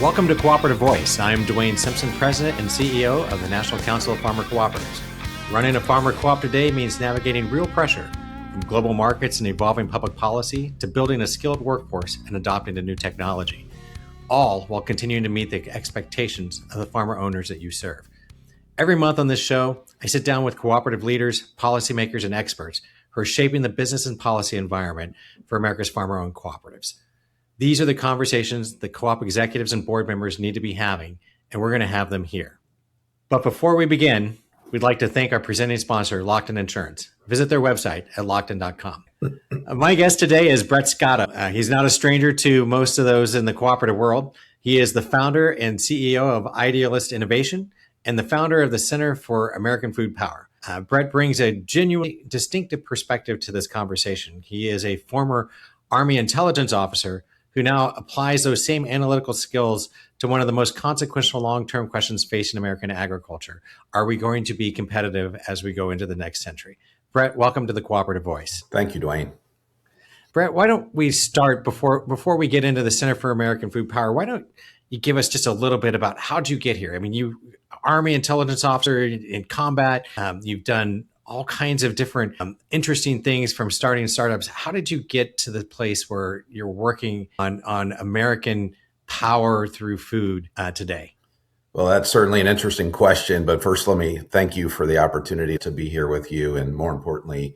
Welcome to Cooperative Voice. I'm Duane Simpson, President and CEO of the National Council of Farmer Cooperatives. Running a farmer co-op today means navigating real pressure from global markets and evolving public policy to building a skilled workforce and adopting to new technology, all while continuing to meet the expectations of the farmer owners that you serve. Every month on this show, I sit down with cooperative leaders, policymakers, and experts who are shaping the business and policy environment for America's farmer-owned cooperatives. These are the conversations that co-op executives and board members need to be having, and we're going to have them here. But before we begin, we'd like to thank our presenting sponsor, Lockton Insurance. Visit their website at lockton.com. My guest today is Brett Sciotto. He's not a stranger to most of those in the cooperative world. He is the founder and CEO of Idealyst Innovation and the founder of the Center for American Food Power. Brett brings a genuinely distinctive perspective to this conversation. He is a former Army intelligence officer who now applies those same analytical skills to one of the most consequential long-term questions facing American agriculture. Are we going to be competitive as we go into the next century? Brett, welcome to the Cooperative Voice. Thank you, Duane. Brett, why don't we start before we get into the Center for American Food Power? Why don't you give us just a little bit about how'd you get here? I mean, you Army intelligence officer in combat. You've done all kinds of different interesting things from starting startups. How did you get to the place where you're working on American power through food today? Well, that's certainly an interesting question. But first, let me thank you for the opportunity to be here with you. And more importantly,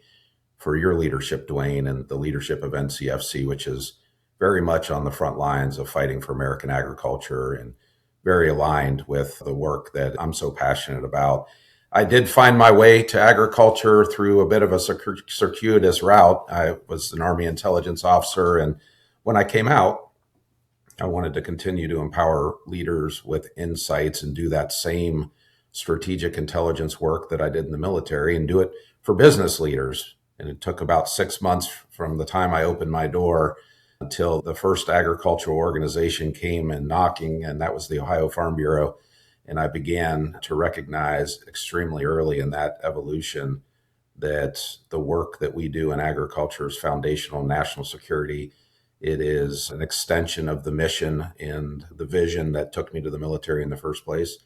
for your leadership, Duane, and the leadership of NCFC, which is very much on the front lines of fighting for American agriculture and very aligned with the work that I'm so passionate about. I did find my way to agriculture through a bit of a circuitous route. I was an Army intelligence officer, and when I came out, I wanted to continue to empower leaders with insights and do that same strategic intelligence work that I did in the military and do it for business leaders. And it took about 6 months from the time I opened my door until the first agricultural organization came and knocking, and that was the Ohio Farm Bureau. And I began to recognize extremely early in that evolution that the work that we do in agriculture is foundational national security. It is an extension of the mission and the vision that took me to the military in the first place,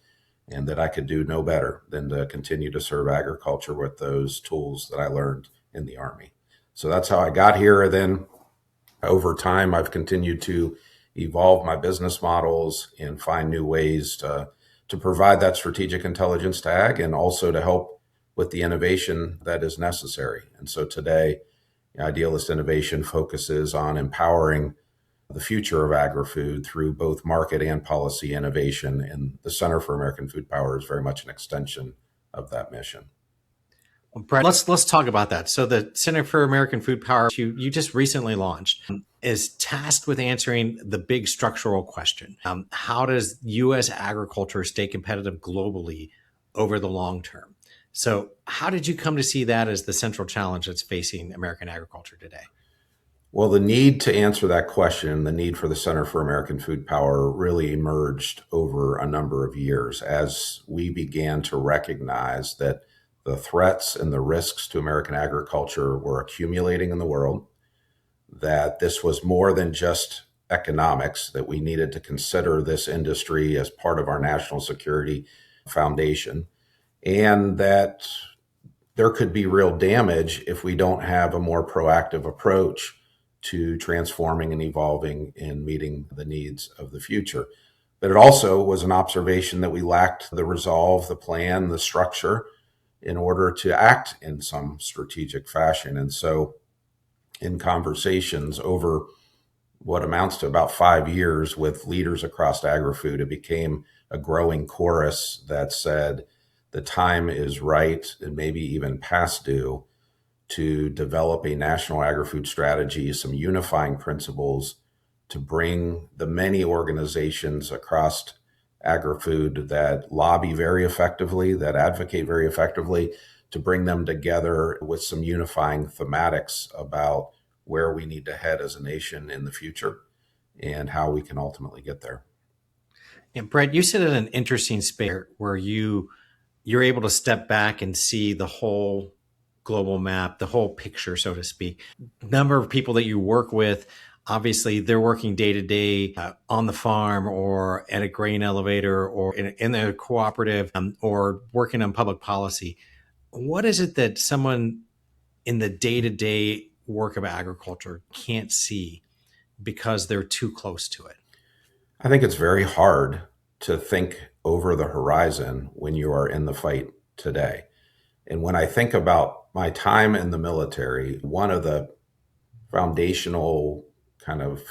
and that I could do no better than to continue to serve agriculture with those tools that I learned in the Army. So that's how I got here. Then over time, I've continued to evolve my business models and find new ways to provide that strategic intelligence to ag and also to help with the innovation that is necessary. And so today, Idealyst Innovation focuses on empowering the future of agri-food through both market and policy innovation. And the Center for American Food Power is very much an extension of that mission. Well, Brett, let's talk about that. So the Center for American Food Power you just recently launched is tasked with answering the big structural question. How does U.S. agriculture stay competitive globally over the long term? So how did you come to see that as the central challenge that's facing American agriculture today? Well, the need to answer that question, the need for the Center for American Food Power really emerged over a number of years as we began to recognize that the threats and the risks to American agriculture were accumulating in the world, that this was more than just economics, that we needed to consider this industry as part of our national security foundation, and that there could be real damage if we don't have a more proactive approach to transforming and evolving and meeting the needs of the future. But it also was an observation that we lacked the resolve, the plan, the structure in order to act in some strategic fashion. And so in conversations over what amounts to about 5 years with leaders across agri-food, it became a growing chorus that said the time is right and maybe even past due to develop a national agri-food strategy, some unifying principles to bring the many organizations across agri-food that lobby very effectively, that advocate very effectively, to bring them together with some unifying thematics about where we need to head as a nation in the future and how we can ultimately get there. And Brett, you sit in an interesting space where you're able to step back and see the whole global map, the whole picture, so to speak. Number of people that you work with Obviously, they're working day to day on the farm or at a grain elevator or in a cooperative or working on public policy. What is it that someone in the day to day work of agriculture can't see because they're too close to it? I think it's very hard to think over the horizon when you are in the fight today. And when I think about my time in the military, one of the foundational kind of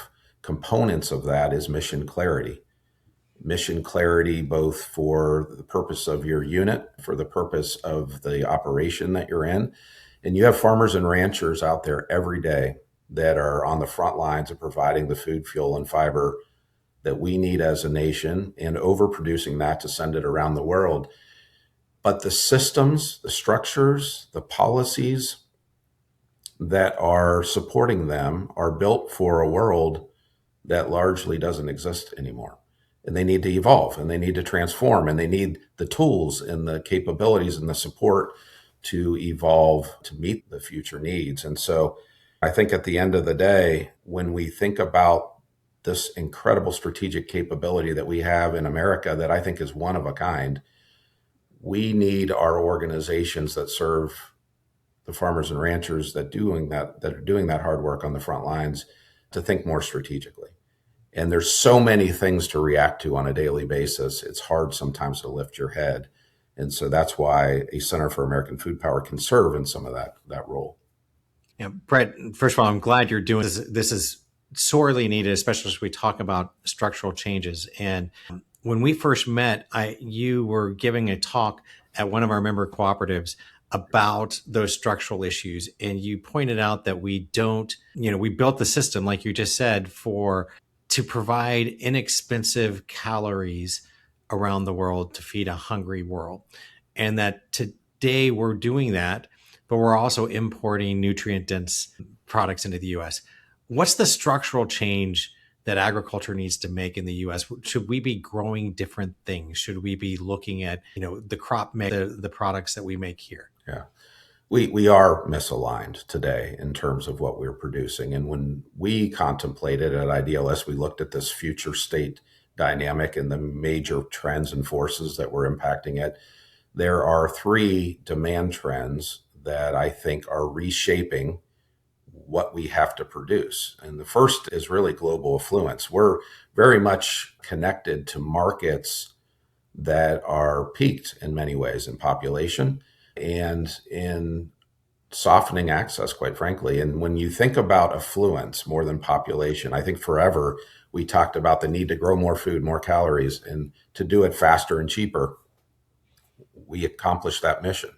components of that is mission clarity. Mission clarity, both for the purpose of your unit, for the purpose of the operation that you're in. And you have farmers and ranchers out there every day that are on the front lines of providing the food, fuel, and fiber that we need as a nation and overproducing that to send it around the world. But the systems, the structures, the policies that are supporting them are built for a world that largely doesn't exist anymore. And they need to evolve and they need to transform and they need the tools and the capabilities and the support to evolve to meet the future needs. And so I think at the end of the day, when we think about this incredible strategic capability that we have in America that I think is one of a kind, we need our organizations that serve the farmers and ranchers that are doing that hard work on the front lines to think more strategically. And there's so many things to react to on a daily basis. It's hard sometimes to lift your head. And so that's why a Center for American Food Power can serve in some of that role. Yeah, Brett, first of all, I'm glad you're doing this. This is sorely needed, especially as we talk about structural changes. And when we first met, you were giving a talk at one of our member cooperatives about those structural issues. And you pointed out that we built the system, like you just said, to provide inexpensive calories around the world to feed a hungry world. And that today we're doing that, but we're also importing nutrient dense products into the US. What's the structural change that agriculture needs to make in the US? Should we be growing different things? Should we be looking at, the crop mix, the products that we make here? Yeah. We are misaligned today in terms of what we're producing. And when we contemplated at Idealyst, we looked at this future state dynamic and the major trends and forces that were impacting it. There are three demand trends that I think are reshaping what we have to produce. And the first is really global affluence. We're very much connected to markets that are peaked in many ways in population and in softening access, quite frankly. And when you think about affluence more than population, I think forever we talked about the need to grow more food, more calories, and to do it faster and cheaper. We accomplished that mission.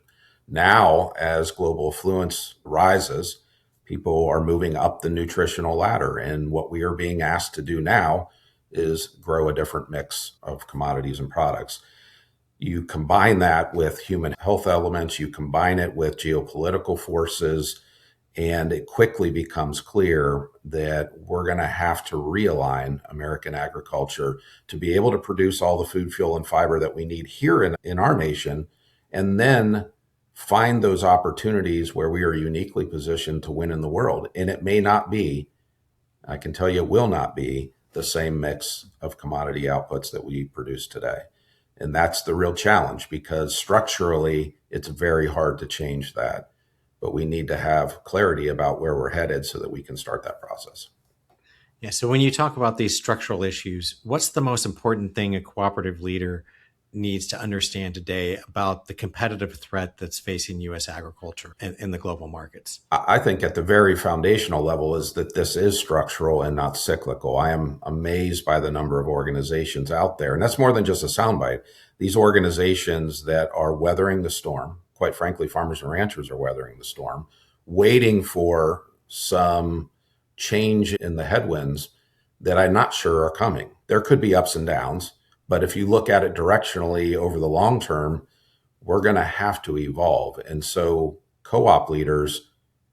Now, as global affluence rises, people are moving up the nutritional ladder. And what we are being asked to do now is grow a different mix of commodities and products. You combine that with human health elements, you combine it with geopolitical forces, and it quickly becomes clear that we're going to have to realign American agriculture to be able to produce all the food, fuel, and fiber that we need here in our nation, and then find those opportunities where we are uniquely positioned to win in the world. And it may not be, I can tell you it will not be, the same mix of commodity outputs that we produce today. And that's the real challenge because structurally, it's very hard to change that. But we need to have clarity about where we're headed so that we can start that process. Yeah. So when you talk about these structural issues, what's the most important thing a cooperative leader needs to understand today about the competitive threat that's facing U.S. agriculture in the global markets? I think at the very foundational level is that this is structural and not cyclical. I am amazed by the number of organizations out there, and that's more than just a soundbite. These organizations that are weathering the storm, quite frankly, farmers and ranchers are weathering the storm, waiting for some change in the headwinds that I'm not sure are coming. There could be ups and downs, but if you look at it directionally over the long term, we're going to have to evolve. And so co-op leaders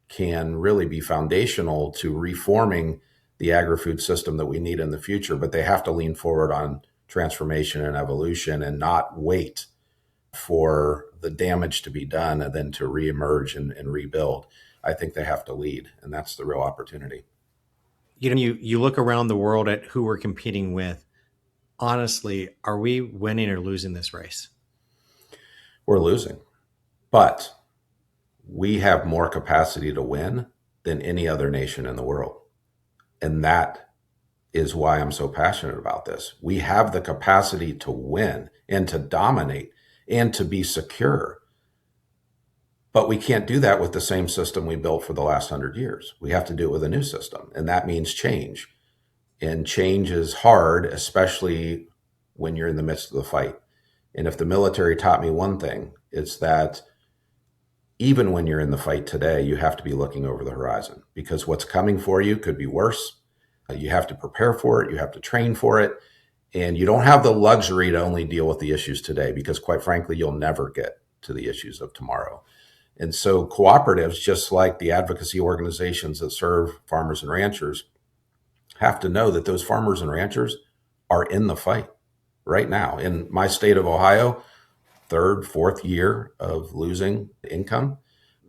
can really be foundational to reforming the agri-food system that we need in the future, but they have to lean forward on transformation and evolution and not wait for the damage to be done and then to reemerge and rebuild. I think they have to lead, and that's the real opportunity. You look around the world at who we're competing with. Honestly, are we winning or losing this race? We're losing, but we have more capacity to win than any other nation in the world. And that is why I'm so passionate about this. We have the capacity to win and to dominate and to be secure. But we can't do that with the same system we built for the last 100 years. We have to do it with a new system. And that means change. And change is hard, especially when you're in the midst of the fight. And if the military taught me one thing, it's that even when you're in the fight today, you have to be looking over the horizon because what's coming for you could be worse. You have to prepare for it. You have to train for it. And you don't have the luxury to only deal with the issues today because, quite frankly, you'll never get to the issues of tomorrow. And so cooperatives, just like the advocacy organizations that serve farmers and ranchers, have to know that those farmers and ranchers are in the fight right now. In my state of Ohio, third, fourth year of losing income,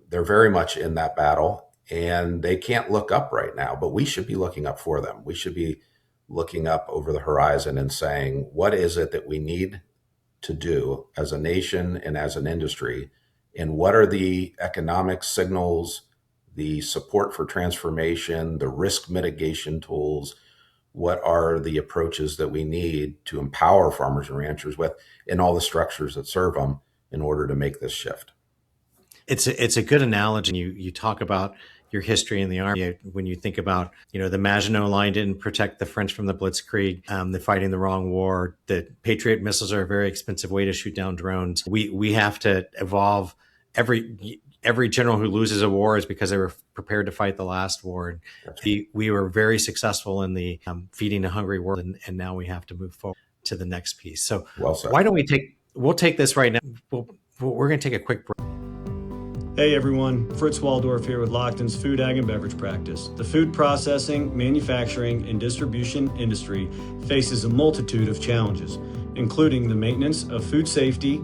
they're very much in that battle and they can't look up right now, but we should be looking up for them. We should be looking up over the horizon and saying, what is it that we need to do as a nation and as an industry? And what are the economic signals, the support for transformation, the risk mitigation tools? What are the approaches that we need to empower farmers and ranchers with and all the structures that serve them in order to make this shift? It's a good analogy. You talk about your history in the army when you think about the Maginot Line didn't protect the French from the Blitzkrieg, the fighting the wrong war. The Patriot missiles are a very expensive way to shoot down drones. We have to evolve. Every general who loses a war is because they were prepared to fight the last war. And we were very successful in the feeding a hungry world, and now we have to move forward to the next piece. So well said. Why don't we'll take this right now. We're going to take a quick break. Hey everyone, Fritz Waldorf here with Lockton's Food, Ag, and Beverage Practice. The food processing, manufacturing, and distribution industry faces a multitude of challenges, including the maintenance of food safety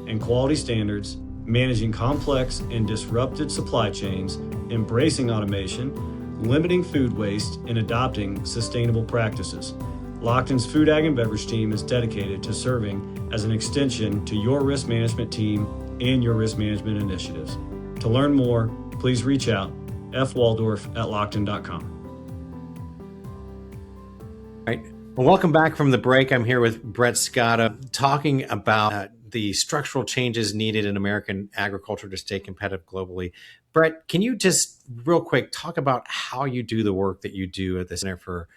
and quality standards, managing complex and disrupted supply chains, embracing automation, limiting food waste, and adopting sustainable practices. Lockton's Food, Ag, and Beverage team is dedicated to serving as an extension to your risk management team and your risk management initiatives. To learn more, please reach out, fwaldorf@lockton.com. All right. Well, welcome back from the break. I'm here with Brett Sciotto talking about the structural changes needed in American agriculture to stay competitive globally. Brett, can you just real quick talk about how you do the work that you do at the Center for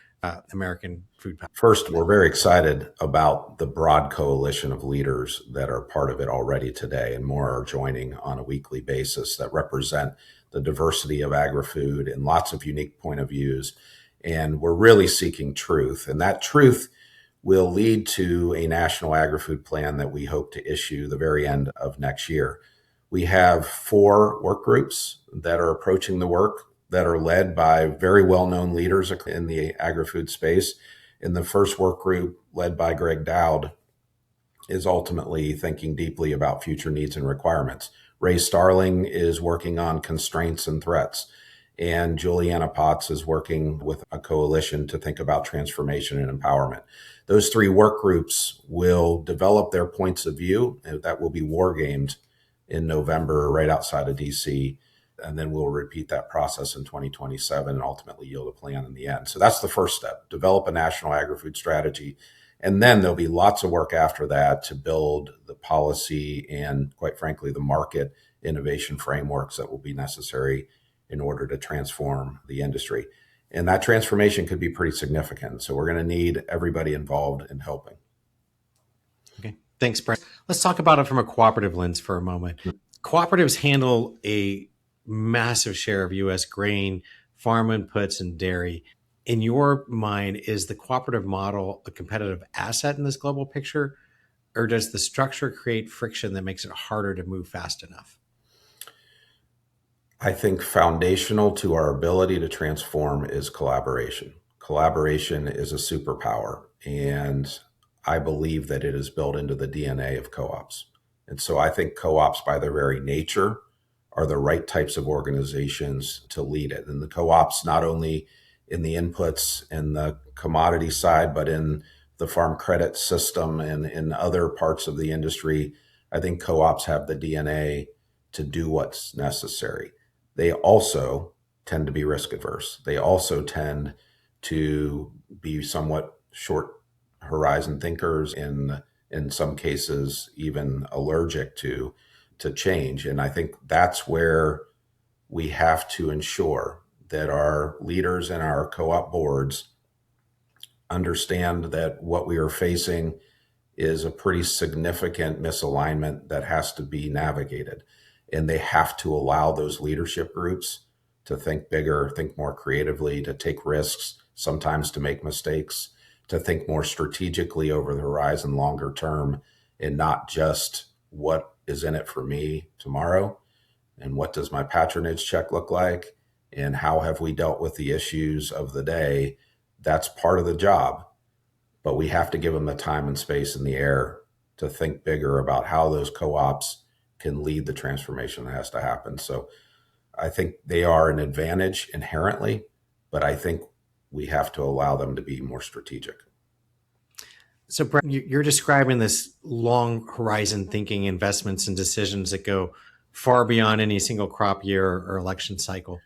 American Food Policy? First, we're very excited about the broad coalition of leaders that are part of it already today, and more are joining on a weekly basis that represent the diversity of agri-food and lots of unique point of views. And we're really seeking truth, and that truth will lead to a national agri-food plan that we hope to issue the very end of next year. We have 4 work groups that are approaching the work that are led by very well-known leaders in the agri-food space. And the first work group, led by Greg Dowd, is ultimately thinking deeply about future needs and requirements. Ray Starling is working on constraints and threats. And Juliana Potts is working with a coalition to think about transformation and empowerment. Those 3 work groups will develop their points of view, and that will be war gamed in November right outside of DC. And then we'll repeat that process in 2027 and ultimately yield a plan in the end. So that's the first step, develop a national agri-food strategy. And then there'll be lots of work after that to build the policy and, quite frankly, the market innovation frameworks that will be necessary in order to transform the industry. And that transformation could be pretty significant. So we're going to need everybody involved in helping. Okay, thanks, Brett. Let's talk about it from a cooperative lens for a moment. Cooperatives handle a massive share of U.S. grain, farm inputs, and dairy. In your mind, is the cooperative model a competitive asset in this global picture, or does the structure create friction that makes it harder to move fast enough? I think foundational to our ability to transform is collaboration. Collaboration is a superpower, and I believe that it is built into the DNA of co-ops. And so I think co-ops, by their very nature, are the right types of organizations to lead it. And the co-ops not only in the inputs and the commodity side, but in the farm credit system and in other parts of the industry, I think co-ops have the DNA to do what's necessary. They also tend to be risk adverse. They also tend to be somewhat short horizon thinkers, in some cases even allergic to change. And I think that's where we have to ensure that our leaders and our co-op boards understand that what we are facing is a pretty significant misalignment that has to be navigated. And they have to allow those leadership groups to think bigger, think more creatively, to take risks, sometimes to make mistakes, to think more strategically over the horizon, longer term, and not just what is in it for me tomorrow and what does my patronage check look like and how have we dealt with the issues of the day. That's part of the job, but we have to give them the time and space and the air to think bigger about how those co-ops can lead the transformation that has to happen. So I think they are an advantage inherently, but I think we have to allow them to be more strategic. So, Brett, you're describing this long horizon thinking, investments and decisions that go far beyond any single crop year or election cycle.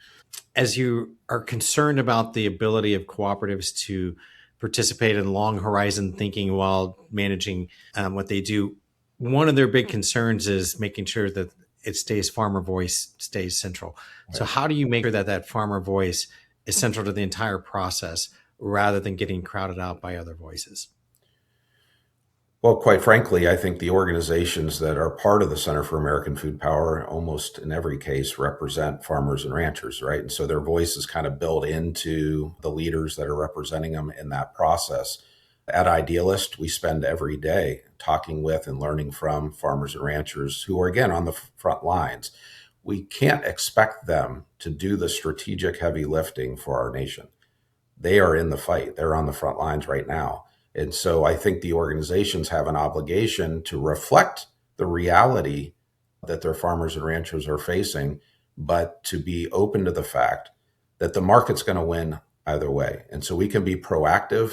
As you are concerned about the ability of cooperatives to participate in long horizon thinking while managing what they do, one of their big concerns is making sure that farmer voice stays central. Right. So how do you make sure that that farmer voice is central to the entire process rather than getting crowded out by other voices? Well, quite frankly, I think the organizations that are part of the Center for American Food Power, almost in every case, represent farmers and ranchers, right? And so their voice is kind of built into the leaders that are representing them in that process. At Idealyst, we spend every day talking with and learning from farmers and ranchers who are, again, on the front lines. We can't expect them to do the strategic heavy lifting for our nation. They are in the fight. They're on the front lines right now. And so I think the organizations have an obligation to reflect the reality that their farmers and ranchers are facing, but to be open to the fact that the market's going to win either way. And so we can be proactive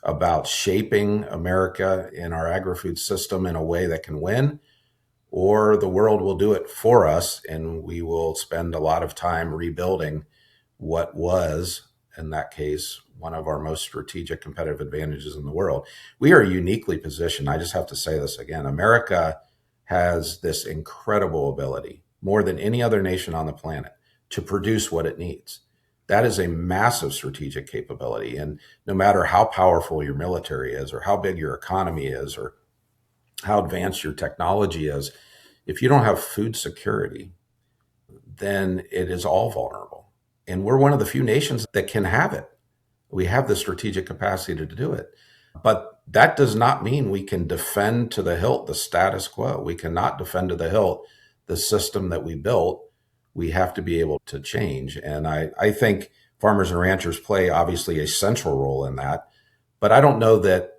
about shaping America in our agri-food system in a way that can win, or the world will do it for us and we will spend a lot of time rebuilding what was, in that case, one of our most strategic competitive advantages in the world. We are uniquely positioned. I just have to say this again. America has this incredible ability, more than any other nation on the planet, to produce what it needs. That is a massive strategic capability. And no matter how powerful your military is, or how big your economy is, or how advanced your technology is, if you don't have food security, then it is all vulnerable. And we're one of the few nations that can have it. We have the strategic capacity to do it. But that does not mean we can defend to the hilt the status quo. We cannot defend to the hilt the system that we built. We have to be able to change. And I think farmers and ranchers play obviously a central role in that. But I don't know that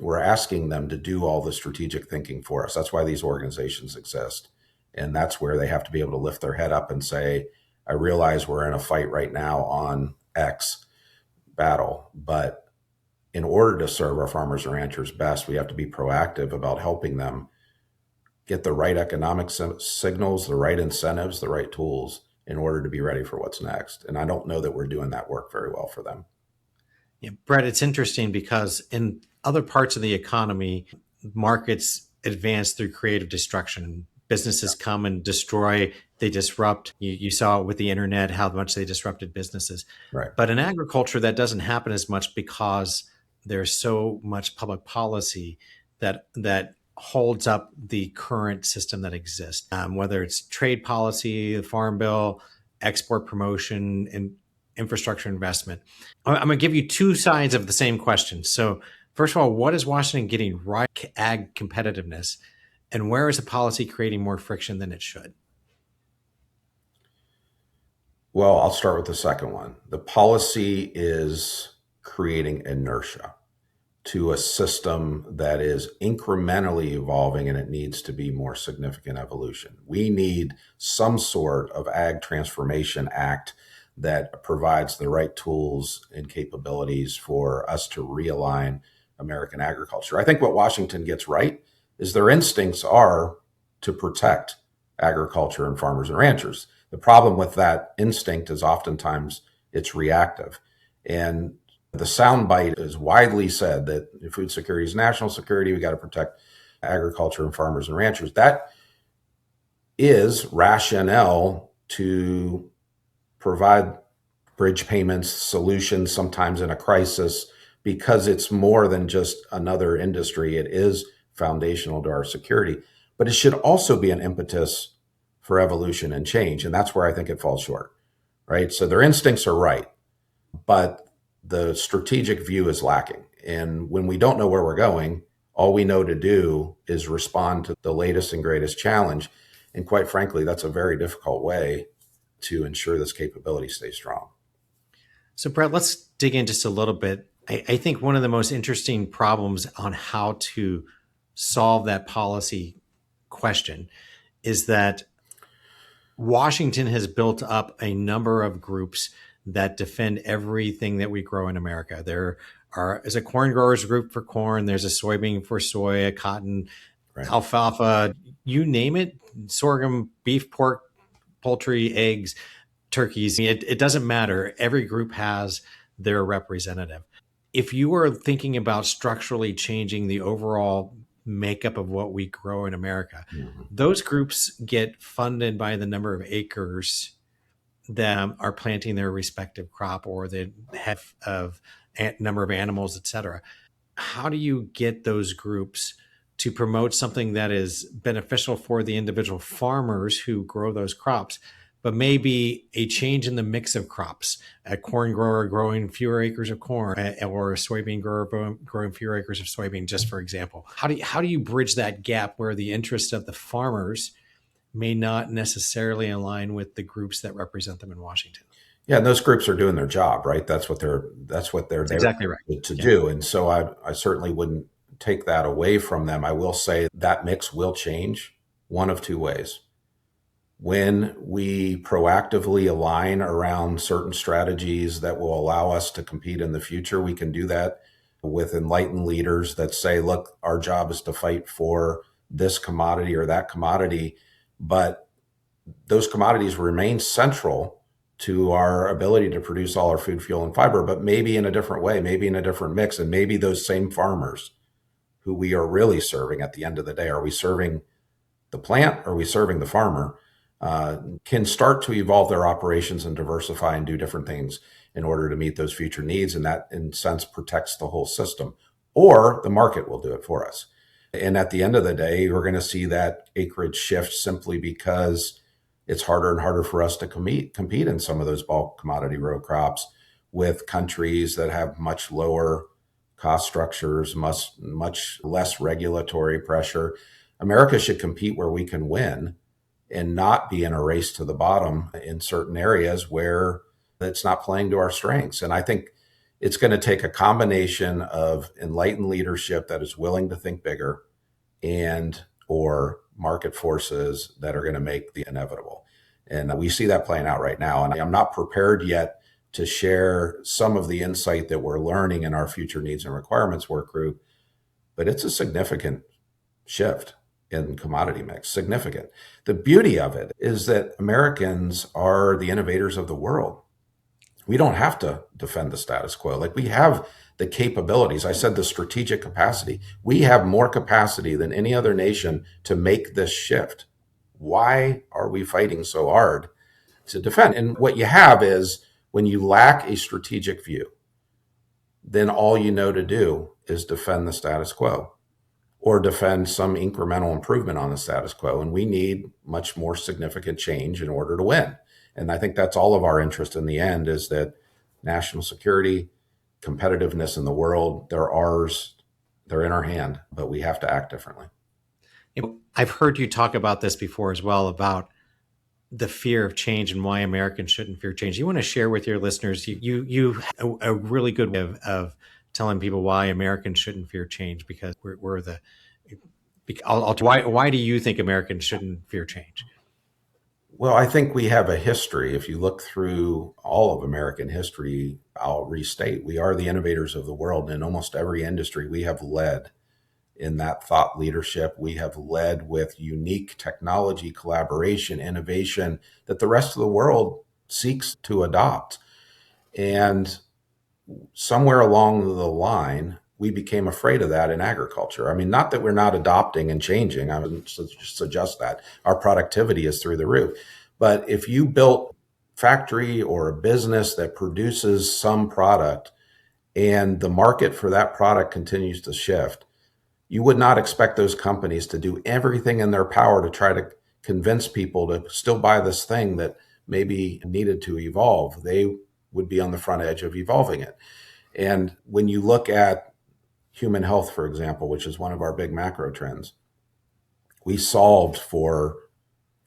we're asking them to do all the strategic thinking for us. That's why these organizations exist. And that's where they have to be able to lift their head up and say, I realize we're in a fight right now on X battle, but in order to serve our farmers and ranchers best, we have to be proactive about helping them get the right economic signals, the right incentives, the right tools in order to be ready for what's next. And I don't know that we're doing that work very well for them. Yeah, Brett, it's interesting because in other parts of the economy, markets advance through creative destruction. Businesses come and destroy, they disrupt. You saw it with the internet, how much they disrupted businesses. Right. But in agriculture, that doesn't happen as much because there's so much public policy that holds up the current system that exists, whether it's trade policy, the Farm Bill, export promotion, and infrastructure investment. I'm going to give you two sides of the same question. So first of all, what is Washington getting right ag competitiveness? And where is the policy creating more friction than it should? Well, I'll start with the second one. The policy is creating inertia to a system that is incrementally evolving, and it needs to be more significant evolution. We need some sort of ag transformation act that provides the right tools and capabilities for us to realign American agriculture. I think what Washington gets right is their instincts are to protect agriculture and farmers and ranchers. The problem with that instinct is oftentimes it's reactive. And the soundbite is widely said that food security is national security. We got to protect agriculture and farmers and ranchers. That is rationale to provide bridge payments, solutions, sometimes in a crisis, because it's more than just another industry. It is foundational to our security, but it should also be an impetus for evolution and change. And that's where I think it falls short, right? So their instincts are right, but the strategic view is lacking. And when we don't know where we're going, all we know to do is respond to the latest and greatest challenge. And quite frankly, that's a very difficult way to ensure this capability stays strong. So, Brett, let's dig in just a little bit. I think one of the most interesting problems on how to solve that policy question is that Washington has built up a number of groups that defend everything that we grow in America. There is a corn growers group for corn. There's a soybean for soy, a cotton, right, alfalfa, you name it, sorghum, beef, pork, poultry, eggs, turkeys. It doesn't matter. Every group has their representative. If you are thinking about structurally changing the overall makeup of what we grow in America, those groups get funded by the number of acres that are planting their respective crop or the head of number of animals, et cetera. How do you get those groups to promote something that is beneficial for the individual farmers who grow those crops, but maybe a change in the mix of crops, a corn grower growing fewer acres of corn or a soybean grower growing fewer acres of soybean, just for example? How do you bridge that gap where the interest of the farmers may not necessarily align with the groups that represent them in Washington? Yeah, and those groups are doing their job, right? That's what they're there exactly right to do. And so I certainly wouldn't take that away from them. I will say that mix will change one of two ways. When we proactively align around certain strategies that will allow us to compete in the future, we can do that with enlightened leaders that say, look, our job is to fight for this commodity or that commodity, but those commodities remain central to our ability to produce all our food, fuel, and fiber, but maybe in a different way, maybe in a different mix. And maybe those same farmers who we are really serving at the end of the day, are we serving the plant? Or are we serving the farmer? Can start to evolve their operations and diversify and do different things in order to meet those future needs. And that, in a sense, protects the whole system. Or the market will do it for us. And at the end of the day, we're going to see that acreage shift simply because it's harder and harder for us to compete in some of those bulk commodity row crops with countries that have much lower cost structures, much less regulatory pressure. America should compete where we can win and not be in a race to the bottom in certain areas where it's not playing to our strengths. And I think it's going to take a combination of enlightened leadership that is willing to think bigger and or market forces that are going to make the inevitable. And we see that playing out right now. And I'm not prepared yet to share some of the insight that we're learning in our future needs and requirements work group, but it's a significant shift in commodity mix, significant. The beauty of it is that Americans are the innovators of the world. We don't have to defend the status quo. Like, we have the capabilities. I said the strategic capacity. We have more capacity than any other nation to make this shift. Why are we fighting so hard to defend? And what you have is, when you lack a strategic view, then all you know to do is defend the status quo or defend some incremental improvement on the status quo. And we need much more significant change in order to win. And I think that's all of our interest in the end, is that national security, competitiveness in the world, they're ours, they're in our hand, but we have to act differently. I've heard you talk about this before as well, about the fear of change and why Americans shouldn't fear change. You want to share with your listeners, you a really good way of telling people why Americans shouldn't fear change, because we're the, why do you think Americans shouldn't fear change? Well, I think we have a history. If you look through all of American history, I'll restate, we are the innovators of the world. In almost every industry, we have led in that thought leadership. We have led with unique technology, collaboration, innovation that the rest of the world seeks to adopt. And somewhere along the line, we became afraid of that in agriculture. I mean, not that we're not adopting and changing, I would suggest that our productivity is through the roof. But if you built a factory or a business that produces some product and the market for that product continues to shift, you would not expect those companies to do everything in their power to try to convince people to still buy this thing that maybe needed to evolve. They would be on the front edge of evolving it. And when you look at human health, for example, which is one of our big macro trends, we solved for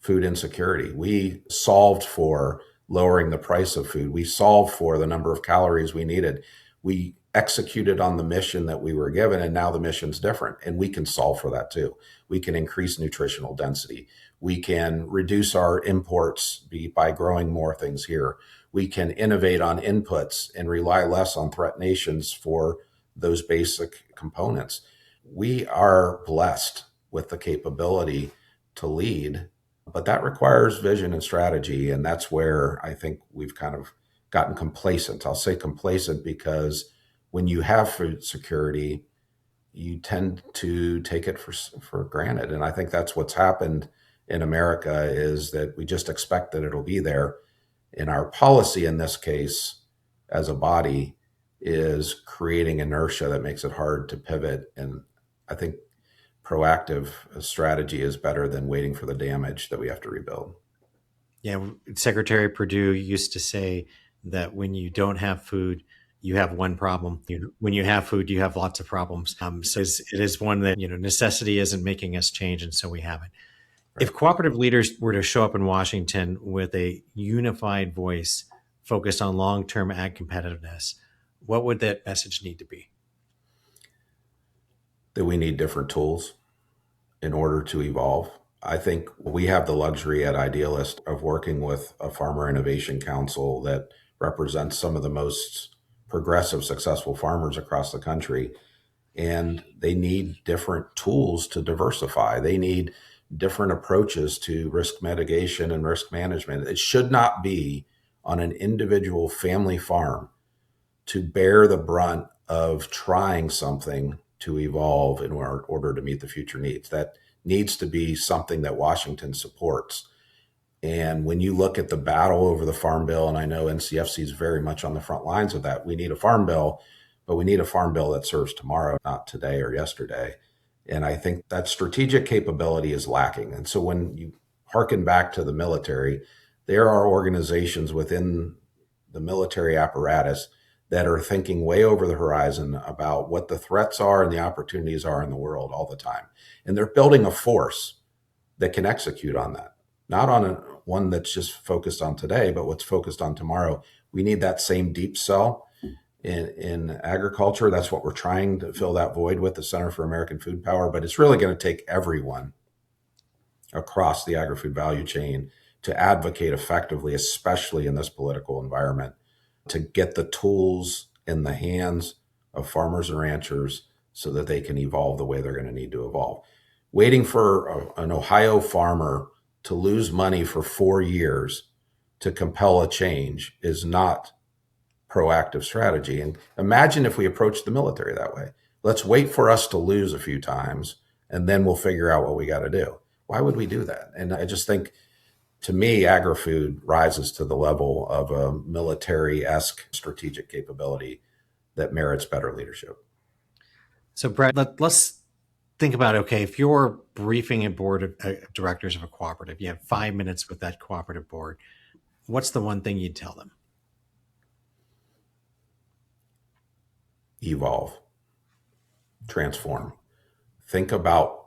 food insecurity. We solved for lowering the price of food. We solved for the number of calories we needed. We executed on the mission that we were given, and now the mission's different. And we can solve for that too. We can increase nutritional density. We can reduce our imports by growing more things here. We can innovate on inputs and rely less on threat nations for those basic components. We are blessed with the capability to lead, but that requires vision and strategy. And that's where I think we've kind of gotten complacent. I'll say complacent because when you have food security, you tend to take it for granted. And I think that's what's happened in America, is that we just expect that it'll be there. And our policy in this case, as a body, is creating inertia that makes it hard to pivot. And I think proactive strategy is better than waiting for the damage that we have to rebuild. Yeah, Secretary Perdue used to say that when you don't have food, you have one problem. When you have food, you have lots of problems. So it is one that, necessity isn't making us change, and so we have it. Right. If cooperative leaders were to show up in Washington with a unified voice focused on long-term ag competitiveness, what would that message need to be? That we need different tools in order to evolve. I think we have the luxury at Idealyst of working with a Farmer Innovation Council that represents some of the most progressive, successful farmers across the country. And they need different tools to diversify. They need different approaches to risk mitigation and risk management. It should not be on an individual family farm to bear the brunt of trying something to evolve in order to meet the future needs. That needs to be something that Washington supports. And when you look at the battle over the Farm Bill, and I know NCFC is very much on the front lines of that, we need a Farm Bill, but we need a Farm Bill that serves tomorrow, not today or yesterday. And I think that strategic capability is lacking. And so when you hearken back to the military, there are organizations within the military apparatus that are thinking way over the horizon about what the threats are and the opportunities are in the world all the time. And they're building a force that can execute on that, not on one that's just focused on today, but what's focused on tomorrow. We need that same deep cell in agriculture. That's what we're trying to fill that void with, the Center for American Food Power. But it's really going to take everyone across the agri-food value chain to advocate effectively, especially in this political environment, to get the tools in the hands of farmers and ranchers so that they can evolve the way they're going to need to evolve. Waiting for an Ohio farmer to lose money for 4 years to compel a change is not proactive strategy. And imagine if we approach the military that way. Let's wait for us to lose a few times, and then we'll figure out what we got to do. Why would we do that? And I just think, to me, agri-food rises to the level of a military-esque strategic capability that merits better leadership. So, Brad, let's think about, okay, if you're briefing a board of directors of a cooperative, you have 5 minutes with that cooperative board, what's the one thing you'd tell them? Evolve, transform, think about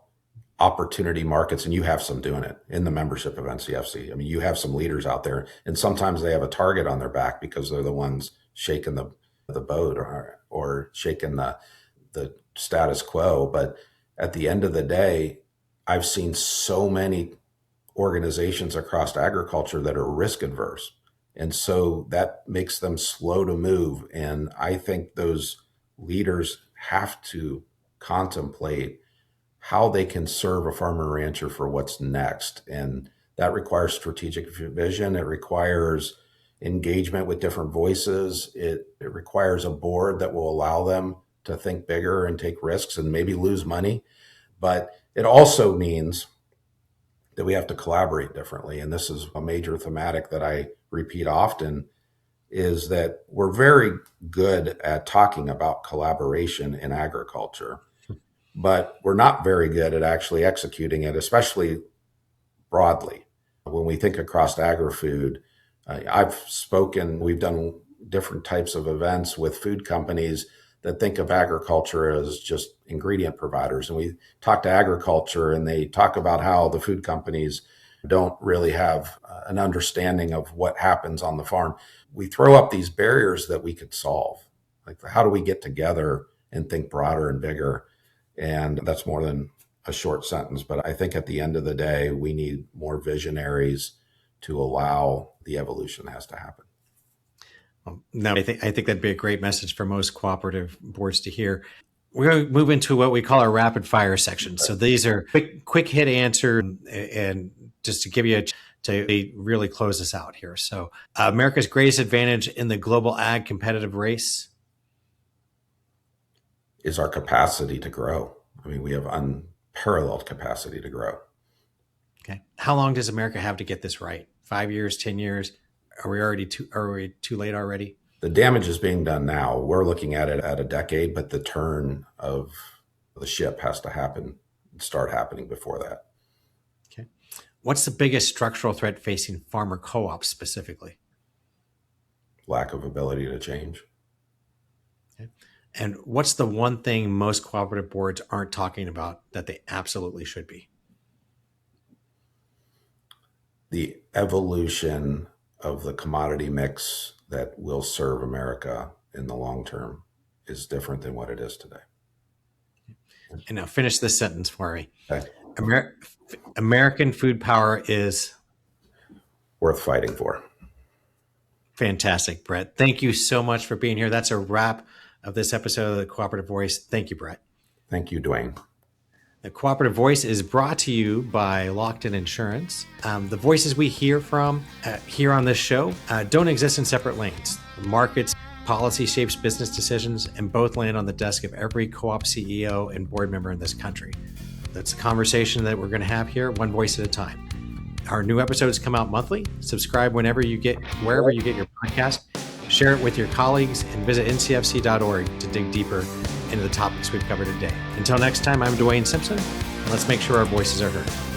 opportunity markets, and you have some doing it in the membership of NCFC. I mean, you have some leaders out there, and sometimes they have a target on their back because they're the ones shaking the boat or shaking the status quo. But at the end of the day, I've seen so many organizations across agriculture that are risk adverse. And so that makes them slow to move. And I think those leaders have to contemplate how they can serve a farmer rancher for what's next. And that requires strategic vision. It requires engagement with different voices. It requires a board that will allow them to think bigger and take risks and maybe lose money. But it also means that we have to collaborate differently. And this is a major thematic that I repeat often, is that we're very good at talking about collaboration in agriculture, but we're not very good at actually executing it, especially broadly. When we think across agri-food, we've done different types of events with food companies that think of agriculture as just ingredient providers. And we talk to agriculture and they talk about how the food companies don't really have an understanding of what happens on the farm. We throw up these barriers that we could solve. Like, how do we get together and think broader and bigger? And that's more than a short sentence. But I think at the end of the day, we need more visionaries to allow the evolution that has to happen. No, I think that'd be a great message for most cooperative boards to hear. We're going to move into what we call our rapid fire section. So these are quick hit answer, and just to give you to really close this out here. So America's greatest advantage in the global ag competitive race is our capacity to grow. I mean, we have unparalleled capacity to grow. Okay. How long does America have to get this right? 5 years, 10 years? Are we too late already? The damage is being done now. We're looking at it at a decade, but the turn of the ship has to start happening before that. Okay. What's the biggest structural threat facing farmer co-ops specifically? Lack of ability to change. Okay. And what's the one thing most cooperative boards aren't talking about that they absolutely should be? The evolution of the commodity mix that will serve America in the long term is different than what it is today. And now finish this sentence for me. Okay. American food power is worth fighting for. Fantastic, Brett. Thank you so much for being here. That's a wrap of this episode of the Cooperative Voice. Thank you, Brett. Thank you, Duane. The Cooperative Voice is brought to you by Locked-In Insurance. The voices we hear from here on this show don't exist in separate lanes. Markets, policy shapes business decisions, and both land on the desk of every co-op CEO and board member in this country. That's a conversation that we're going to have here, one voice at a time. Our new episodes come out monthly. Subscribe wherever you get your podcast. Share it with your colleagues and visit ncfc.org to dig deeper into the topics we've covered today. Until next time, I'm Duane Simpson. Let's make sure our voices are heard.